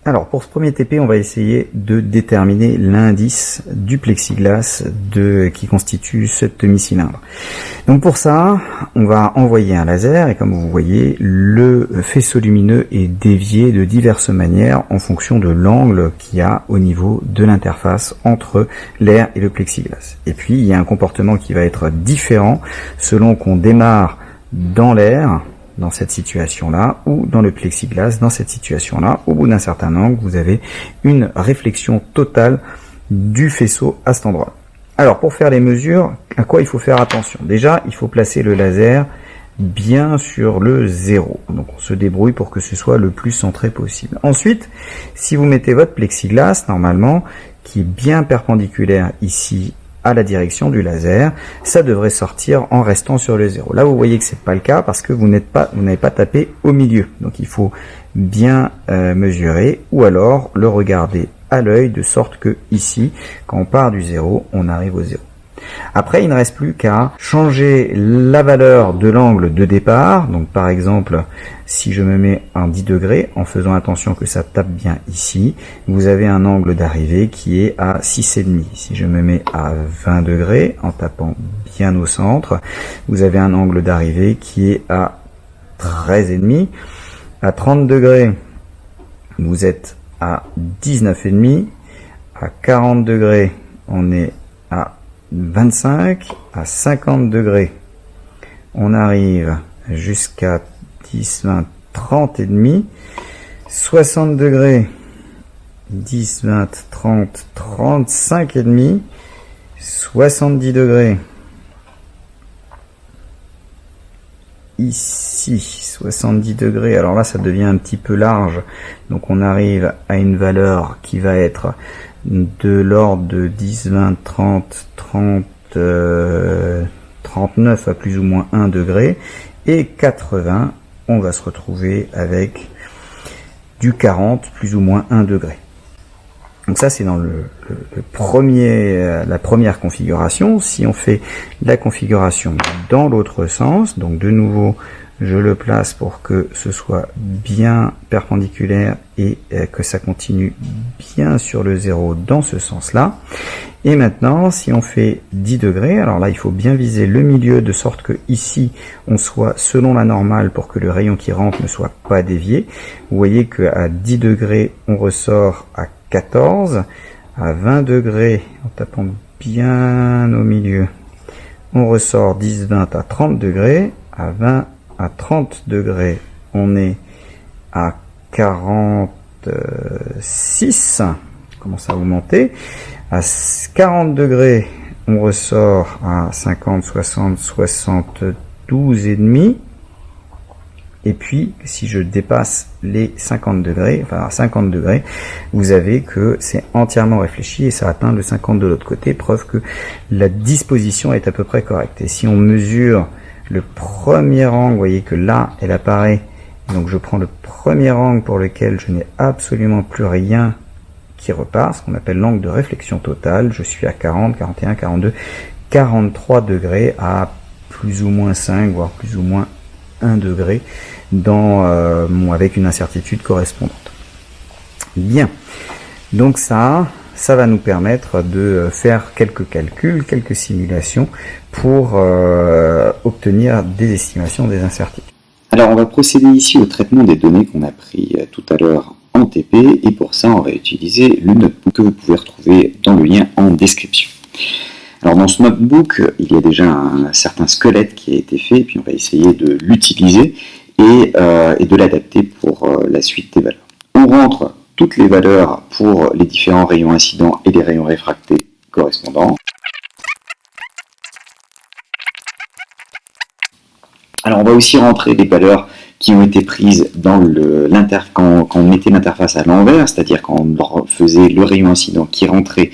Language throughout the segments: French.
Alors pour ce premier TP, on va essayer de déterminer l'indice du plexiglas qui constitue ce demi-cylindre. Donc pour ça, on va envoyer un laser et comme vous voyez, le faisceau lumineux est dévié de diverses manières en fonction de l'angle qu'il y a au niveau de l'interface entre l'air et le plexiglas. Et puis il y a un comportement qui va être différent selon qu'on démarre dans l'air, dans cette situation-là, ou dans le plexiglas, dans cette situation-là. Au bout d'un certain angle, vous avez une réflexion totale du faisceau à cet endroit. Alors, pour faire les mesures, à quoi il faut faire attention? Déjà, il faut placer le laser bien sur le 0. Donc, on se débrouille pour que ce soit le plus centré possible. Ensuite, si vous mettez votre plexiglas, normalement, qui est bien perpendiculaire ici, à la direction du laser, ça devrait sortir en restant sur le 0. Là, vous voyez que c'est pas le cas parce que vous n'avez pas tapé au milieu. Donc, il faut bien mesurer ou alors le regarder à l'œil de sorte que ici, quand on part du 0, on arrive au 0. Après, il ne reste plus qu'à changer la valeur de l'angle de départ. Donc, par exemple, si je me mets en 10 degrés, en faisant attention que ça tape bien ici, vous avez un angle d'arrivée qui est à 6,5. Si je me mets à 20 degrés, en tapant bien au centre, vous avez un angle d'arrivée qui est à 13,5. À 30 degrés, vous êtes à 19,5. À 40 degrés, on est à 25, à 50 degrés, on arrive jusqu'à 10, 20, 30 et demi, 60 degrés, 10, 20, 30, 35 et demi, 70 degrés, ici, 70 degrés, alors là ça devient un petit peu large, donc on arrive à une valeur qui va être de l'ordre de 10, 20, 30, 39 à plus ou moins 1 degré, et 80, on va se retrouver avec du 40 plus ou moins 1 degré. Donc ça c'est dans la première configuration. Si on fait la configuration dans l'autre sens, donc de nouveau je le place pour que ce soit bien perpendiculaire et que ça continue bien sur le 0 dans ce sens-là. Et maintenant, si on fait 10 degrés, alors là, il faut bien viser le milieu de sorte que ici, on soit selon la normale pour que le rayon qui rentre ne soit pas dévié. Vous voyez qu'à 10 degrés, on ressort à 14. À 20 degrés, en tapant bien au milieu, on ressort 10, 20 à 30 degrés. À 20 à 30 degrés, on est à 46, commence à augmenter. À 40 degrés, on ressort à 50, 60, 72 et demi. Et puis, si je dépasse les 50 degrés, enfin à 50 degrés, vous avez que c'est entièrement réfléchi et ça atteint le 50 de l'autre côté, preuve que la disposition est à peu près correcte. Et si on mesure le premier angle, vous voyez que là, elle apparaît. Donc je prends le premier angle pour lequel je n'ai absolument plus rien qui repart, ce qu'on appelle l'angle de réflexion totale. Je suis à 40, 41, 42, 43 degrés à plus ou moins 5, voire plus ou moins 1 degré avec une incertitude correspondante. Bien, donc ça va nous permettre de faire quelques calculs, quelques simulations pour obtenir des estimations des incertitudes. Alors on va procéder ici au traitement des données qu'on a pris tout à l'heure en TP, et pour ça on va utiliser le notebook que vous pouvez retrouver dans le lien en description. Alors dans ce notebook, il y a déjà un certain squelette qui a été fait, et puis on va essayer de l'utiliser et de l'adapter pour la suite des valeurs. On rentre toutes les valeurs pour les différents rayons incidents et les rayons réfractés correspondants. Alors on va aussi rentrer les valeurs qui ont été prises dans quand on mettait l'interface à l'envers, c'est-à-dire quand on faisait le rayon incident qui rentrait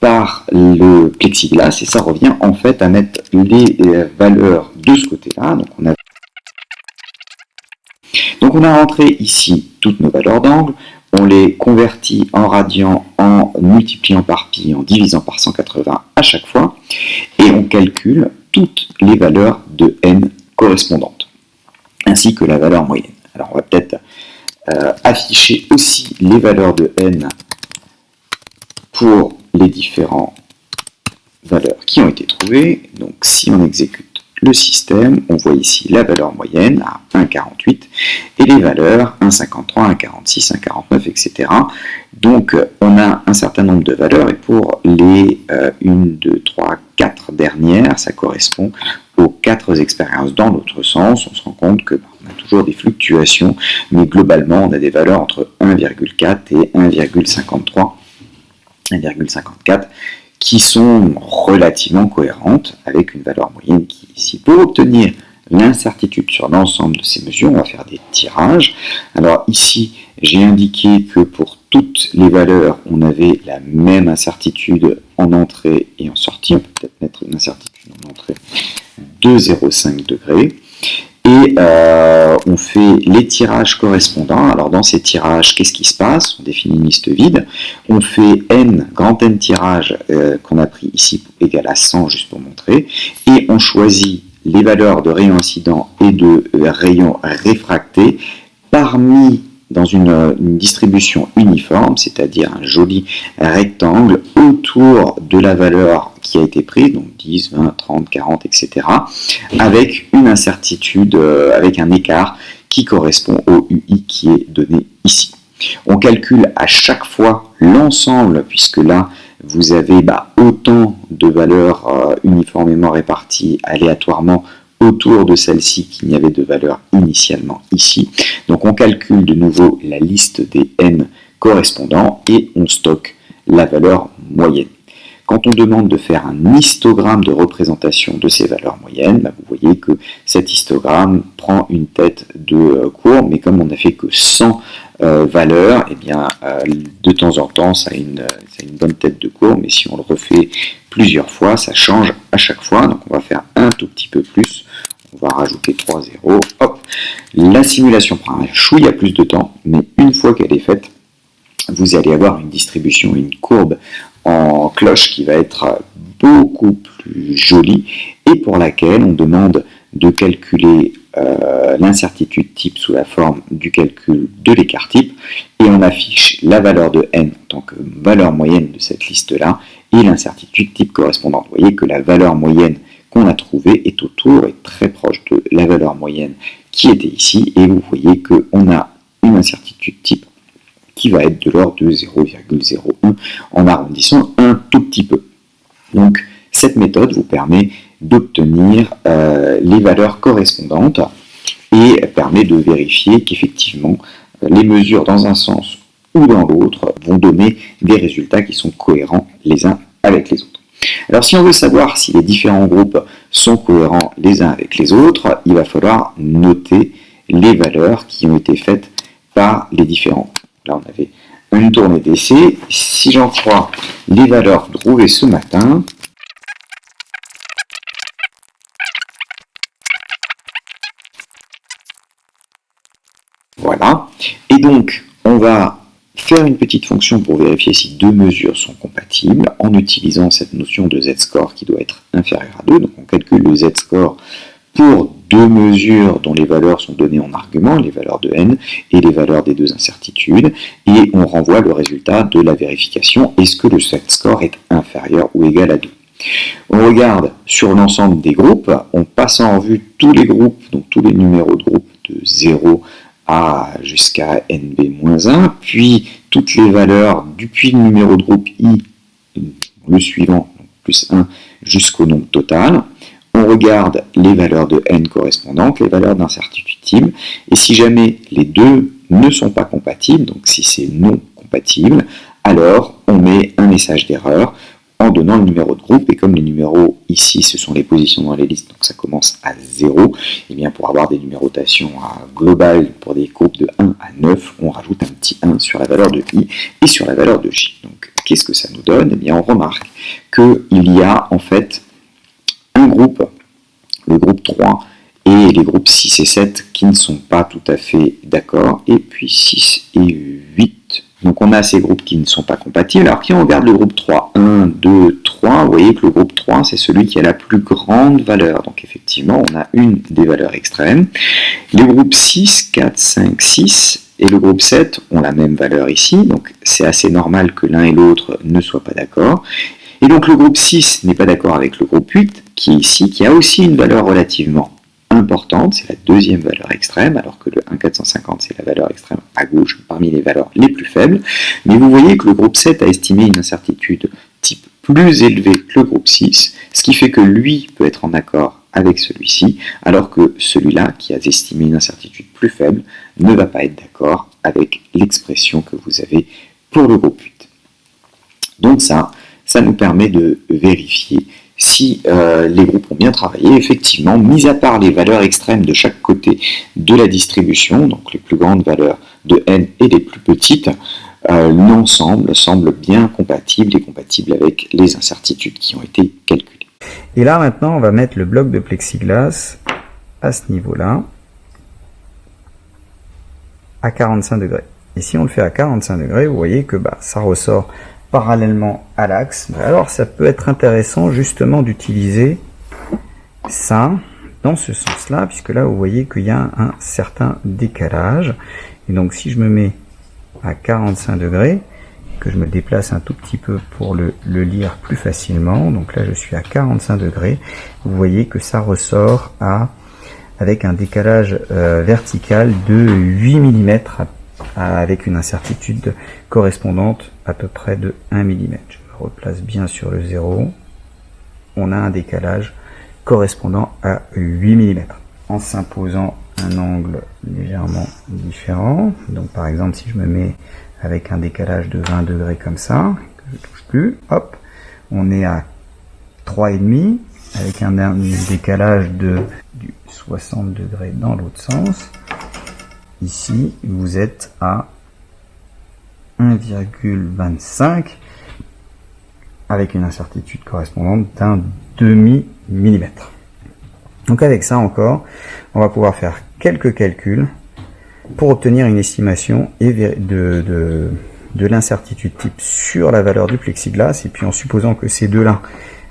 par le plexiglas, et ça revient en fait à mettre les valeurs de ce côté-là. Donc on a rentré ici toutes nos valeurs d'angle, on les convertit en radians en multipliant par pi, en divisant par 180 à chaque fois, et on calcule toutes les valeurs de n correspondantes, ainsi que la valeur moyenne. Alors on va peut-être afficher aussi les valeurs de n pour les différentes valeurs qui ont été trouvées. Donc si on exécute le système, on voit ici la valeur moyenne à 1,48 et les valeurs 1,53, 1,46, 1,49, etc. Donc on a un certain nombre de valeurs et pour les 1, 2, 3, 4 dernières, ça correspond aux 4 expériences. Dans l'autre sens, on se rend compte que on a toujours des fluctuations, mais globalement on a des valeurs entre 1,4 et 1,53, 1,54 qui sont relativement cohérentes avec une valeur moyenne qui est ici. Pour obtenir l'incertitude sur l'ensemble de ces mesures, on va faire des tirages. Alors ici, j'ai indiqué que pour toutes les valeurs, on avait la même incertitude en entrée et en sortie. On peut peut-être mettre une incertitude en entrée de 0,5 degrés. Et on fait les tirages correspondants. Alors dans ces tirages, qu'est-ce qui se passe? On définit une liste vide. On fait n, grand N tirages qu'on a pris ici égal à 100 juste pour montrer. Et on choisit les valeurs de rayons incidents et de rayons réfractés parmi dans une distribution uniforme, c'est-à-dire un joli rectangle autour de la valeur qui a été prise, donc 10, 20, 30, 40, etc., avec une incertitude, avec un écart qui correspond au UI qui est donné ici. On calcule à chaque fois l'ensemble, puisque là, vous avez autant de valeurs uniformément réparties aléatoirement autour de celle-ci qu'il n'y avait de valeur initialement ici. Donc on calcule de nouveau la liste des n correspondants et on stocke la valeur moyenne. Quand on demande de faire un histogramme de représentation de ces valeurs moyennes, vous voyez que cet histogramme prend une tête de courbe, mais comme on n'a fait que 100 valeurs, et bien de temps en temps ça a une bonne tête de courbe, mais si on le refait plusieurs fois, ça change à chaque fois. Donc on va faire un tout petit peu plus. On va rajouter 3 zéros. Hop. La simulation prend un chouïa plus de temps, mais une fois qu'elle est faite, vous allez avoir une distribution, une courbe en cloche qui va être beaucoup plus jolie et pour laquelle on demande de calculer l'incertitude type sous la forme du calcul de l'écart type et on affiche la valeur de n en tant que valeur moyenne de cette liste-là et l'incertitude type correspondante. Vous voyez que la valeur moyenne qu'on a trouvée est autour et très proche de la valeur moyenne qui était ici et vous voyez qu'on a une incertitude type qui va être de l'ordre de 0,01 en arrondissant un tout petit peu. Donc cette méthode vous permet d'obtenir les valeurs correspondantes et permet de vérifier qu'effectivement les mesures dans un sens ou dans l'autre vont donner des résultats qui sont cohérents les uns avec les autres. Alors si on veut savoir si les différents groupes sont cohérents les uns avec les autres, il va falloir noter les valeurs qui ont été faites par les différents groupes. Là on avait une tournée d'essai. Si j'en crois les valeurs trouvées ce matin, voilà. Et donc, on va faire une petite fonction pour vérifier si deux mesures sont compatibles en utilisant cette notion de z-score qui doit être inférieur à 2. Donc, on calcule le z-score pour deux mesures dont les valeurs sont données en argument, les valeurs de n et les valeurs des deux incertitudes, et on renvoie le résultat de la vérification. Est-ce que le z-score est inférieur ou égal à 2 ? On regarde sur l'ensemble des groupes, on passe en revue tous les groupes, donc tous les numéros de groupe de 0 à jusqu'à nb-1, puis toutes les valeurs depuis le numéro de groupe i, le suivant, donc plus 1, jusqu'au nombre total. On regarde les valeurs de n correspondantes, les valeurs d'incertitude type, et si jamais les deux ne sont pas compatibles, donc si c'est non compatible, alors on met un message d'erreur en donnant le numéro de groupe, et comme les numéros ici ce sont les positions dans les listes, donc ça commence à 0, et bien pour avoir des numérotations globales pour des groupes de 1 à 9, on rajoute un petit 1 sur la valeur de i et sur la valeur de j. Donc qu'est-ce que ça nous donne ? Eh bien on remarque qu'il y a en fait un groupe, le groupe 3, et les groupes 6 et 7 qui ne sont pas tout à fait d'accord, et puis 6 et 8. Donc on a ces groupes qui ne sont pas compatibles. Alors si on regarde le groupe 3, 1, 2, 3, vous voyez que le groupe 3 c'est celui qui a la plus grande valeur. Donc effectivement on a une des valeurs extrêmes. Les groupes 6, 4, 5, 6 et le groupe 7 ont la même valeur ici, donc c'est assez normal que l'un et l'autre ne soient pas d'accord. Et donc le groupe 6 n'est pas d'accord avec le groupe 8, qui est ici, qui a aussi une valeur relativement importante, c'est la deuxième valeur extrême, alors que le 1,450 c'est la valeur extrême à gauche, parmi les valeurs les plus faibles. Mais vous voyez que le groupe 7 a estimé une incertitude type plus élevé que le groupe 6, ce qui fait que lui peut être en accord avec celui-ci, alors que celui-là, qui a estimé une incertitude plus faible, ne va pas être d'accord avec l'expression que vous avez pour le groupe 8. Donc ça nous permet de vérifier si les groupes ont bien travaillé. Effectivement, mis à part les valeurs extrêmes de chaque côté de la distribution, donc les plus grandes valeurs de n et les plus petites, l'ensemble semble bien compatible et compatible avec les incertitudes qui ont été calculées. Et là maintenant on va mettre le bloc de plexiglas à ce niveau-là, à 45 degrés. Et si on le fait à 45 degrés, vous voyez que ça ressort parallèlement à l'axe. Alors ça peut être intéressant justement d'utiliser ça dans ce sens-là, puisque là vous voyez qu'il y a un certain décalage. Et donc si je me mets à 45 degrés, que je me déplace un tout petit peu pour le lire plus facilement, donc là je suis à 45 degrés, vous voyez que ça ressort avec un décalage vertical de 8 mm avec une incertitude correspondante à peu près de 1 mm. Je me replace bien sur le 0. On a un décalage correspondant à 8 mm. En s'imposant un angle légèrement différent, donc par exemple si je me mets avec un décalage de 20 degrés comme ça, que je ne touche plus, hop, on est à 3,5 avec un décalage du 60 degrés dans l'autre sens. Ici, vous êtes à 1,25 avec une incertitude correspondante d'un demi-millimètre. Donc avec ça encore, on va pouvoir faire quelques calculs pour obtenir une estimation de l'incertitude type sur la valeur du plexiglas, et puis en supposant que ces deux-là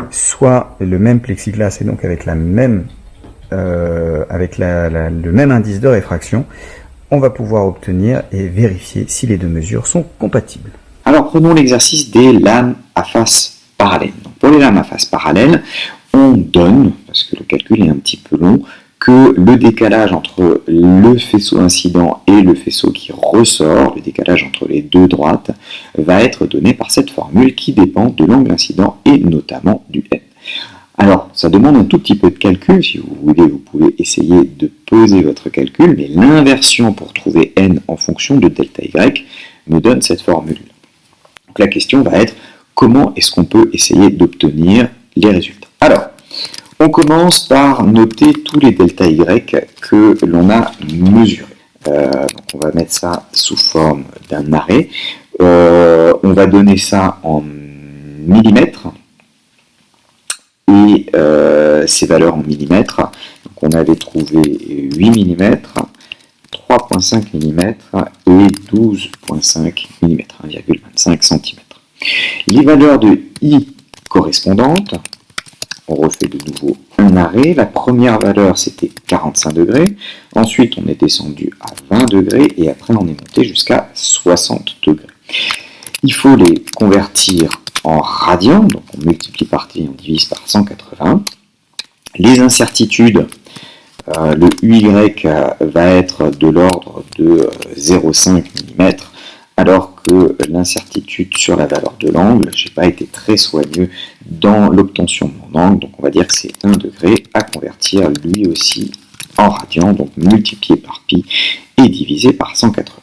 soient le même plexiglas et donc avec le même indice de réfraction, on va pouvoir obtenir et vérifier si les deux mesures sont compatibles. Alors prenons l'exercice des lames à face parallèle. Donc, pour les lames à face parallèle, on donne, parce que le calcul est un petit peu long, que le décalage entre le faisceau incident et le faisceau qui ressort, le décalage entre les deux droites, va être donné par cette formule qui dépend de l'angle incident et notamment du n. Alors, ça demande un tout petit peu de calcul. Si vous voulez, vous pouvez essayer de poser votre calcul, mais l'inversion pour trouver n en fonction de delta y me donne cette formule. Donc la question va être, comment est-ce qu'on peut essayer d'obtenir les résultats? Alors, on commence par noter tous les delta y que l'on a mesurés. Donc on va mettre ça sous forme d'un arrêt. On va donner ça en millimètres. Et ces valeurs en millimètres, donc on avait trouvé 8 mm, 3,5 mm et 12,5 mm, 1,25 cm. Les valeurs de I correspondantes, on refait de nouveau un arrêt. La première valeur c'était 45 degrés, ensuite on est descendu à 20 degrés et après on est monté jusqu'à 60 degrés. Il faut les convertir en radians, donc on multiplie par t, on divise par 180. Les incertitudes, le UY va être de l'ordre de 0,5 mm, alors que l'incertitude sur la valeur de l'angle, je n'ai pas été très soigneux dans l'obtention de mon angle, donc on va dire que c'est 1 degré à convertir lui aussi en radians, donc multiplié par pi et divisé par 180.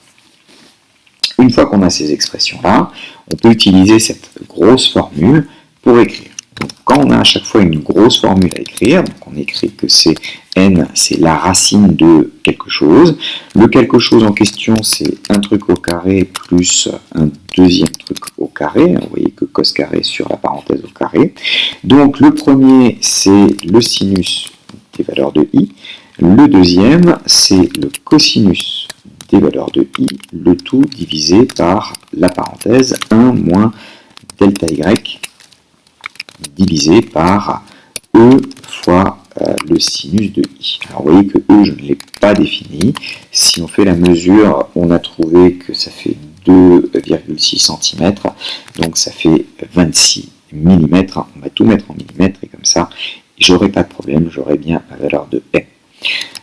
Une fois qu'on a ces expressions-là, on peut utiliser cette grosse formule pour écrire. Donc, quand on a à chaque fois une grosse formule à écrire, donc on écrit que c'est n, c'est la racine de quelque chose. Le quelque chose en question, c'est un truc au carré plus un deuxième truc au carré. Vous voyez que cos carré sur la parenthèse au carré. Donc le premier, c'est le sinus des valeurs de i. Le deuxième, c'est le cosinus des valeurs de i, le tout divisé par la parenthèse 1 moins delta y divisé par e fois le sinus de i. I. Alors vous voyez que E, je ne l'ai pas défini. Si on fait la mesure, on a trouvé que ça fait 2,6 cm, donc ça fait 26 mm. On va tout mettre en millimètres et comme ça, j'aurai pas de problème, j'aurai bien la valeur de N.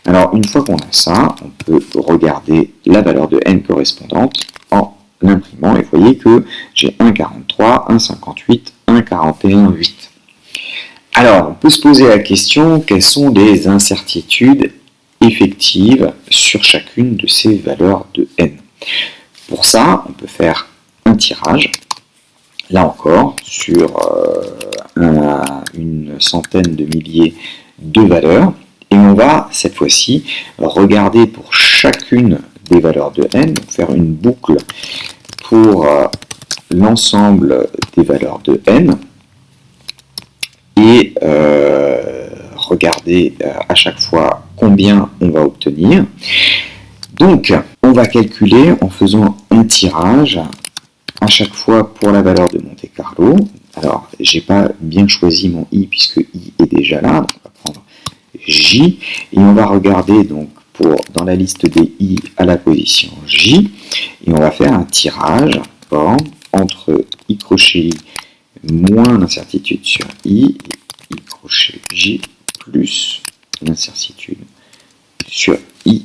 Alors une fois qu'on a ça, on peut regarder la valeur de N correspondante en l'imprimant et vous voyez que j'ai 1,43, 1,58, 1,41,8. Alors, on peut se poser la question, quelles sont les incertitudes effectives sur chacune de ces valeurs de N? Pour ça, on peut faire un tirage, là encore, sur une centaine de milliers de valeurs, et on va, cette fois-ci, regarder pour chacune des valeurs de N, donc faire une boucle pour l'ensemble des valeurs de N, et regarder à chaque fois combien on va obtenir. Donc, on va calculer en faisant un tirage à chaque fois pour la valeur de Monte-Carlo. Alors, j'ai pas bien choisi mon I puisque I est déjà là, donc on va prendre J et on va regarder donc dans la liste des I à la position J et on va faire un tirage entre I crochet I moins l'incertitude sur I et I crochet J plus l'incertitude sur I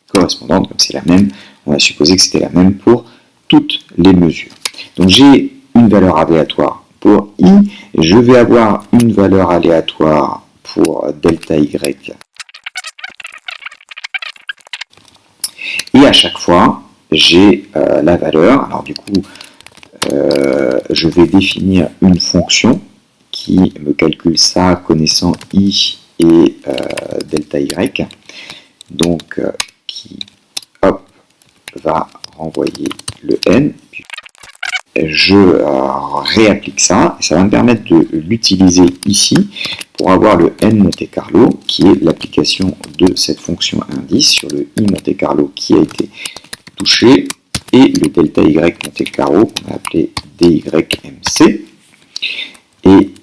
correspondante, comme c'est la même, on va supposer que c'était la même pour toutes les mesures. Donc j'ai une valeur aléatoire pour I, je vais avoir une valeur aléatoire pour delta Y. Et à chaque fois, j'ai la valeur, alors du coup, je vais définir une fonction qui me calcule ça connaissant I et delta Y, donc qui va renvoyer le N, puis je réapplique ça, et ça va me permettre de l'utiliser ici pour avoir le N Monte-Carlo, qui est l'application de cette fonction indice sur le I Monte-Carlo qui a été touché, et le delta Y Monte-Carlo qu'on va appeler DYMC, et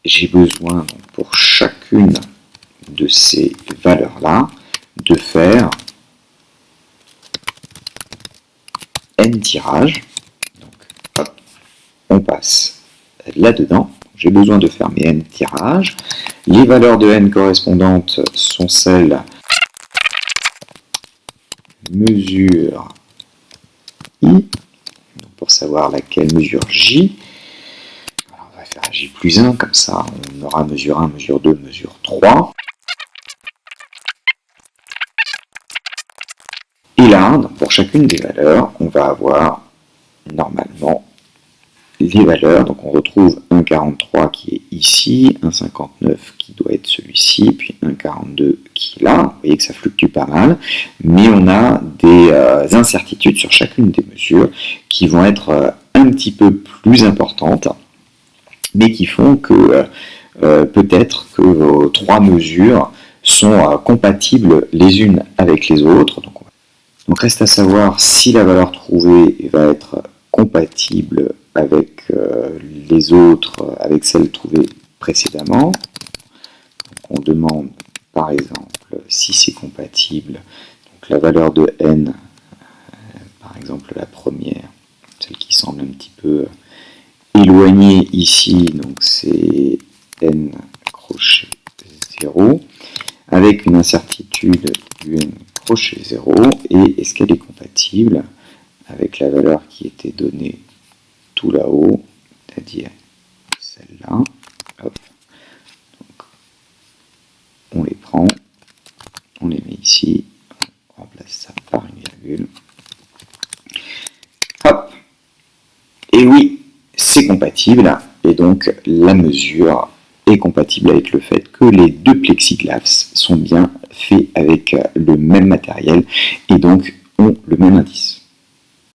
j'ai besoin donc, pour chacune de ces valeurs-là de faire N tirages. Donc, hop, on passe là-dedans. J'ai besoin de faire mes N tirages. Les valeurs de N correspondantes sont celles mesure I, donc pour savoir laquelle mesure J. Alors, on va faire J plus 1, comme ça on aura mesure 1, mesure 2, mesure 3. Et là, donc pour chacune des valeurs, on va avoir normalement les valeurs. Donc on retrouve 1,43 qui est ici, 1,59 qui doit être celui-ci, puis 1,42 qui est là. Vous voyez que ça fluctue pas mal, mais on a des incertitudes sur chacune des mesures qui vont être un petit peu plus importantes, mais qui font que peut-être que vos trois mesures sont compatibles les unes avec les autres. Donc reste à savoir si la valeur trouvée va être compatible avec les autres, avec celle trouvée précédemment. Donc on demande par exemple si c'est compatible. Donc la valeur de N, par exemple la première, celle qui semble un petit peu éloignée ici, donc c'est N crochet 0, avec une incertitude du N crochet 0, et est-ce qu'elle est compatible avec la valeur qui était donnée tout là-haut, c'est-à-dire celle-là. Hop. Donc, on les prend, on les met ici, on remplace ça par une virgule. Hop. Et oui, c'est compatible, et donc la mesure est compatible avec le fait que les deux plexiglas sont bien faits avec le même matériel et donc ont le même indice.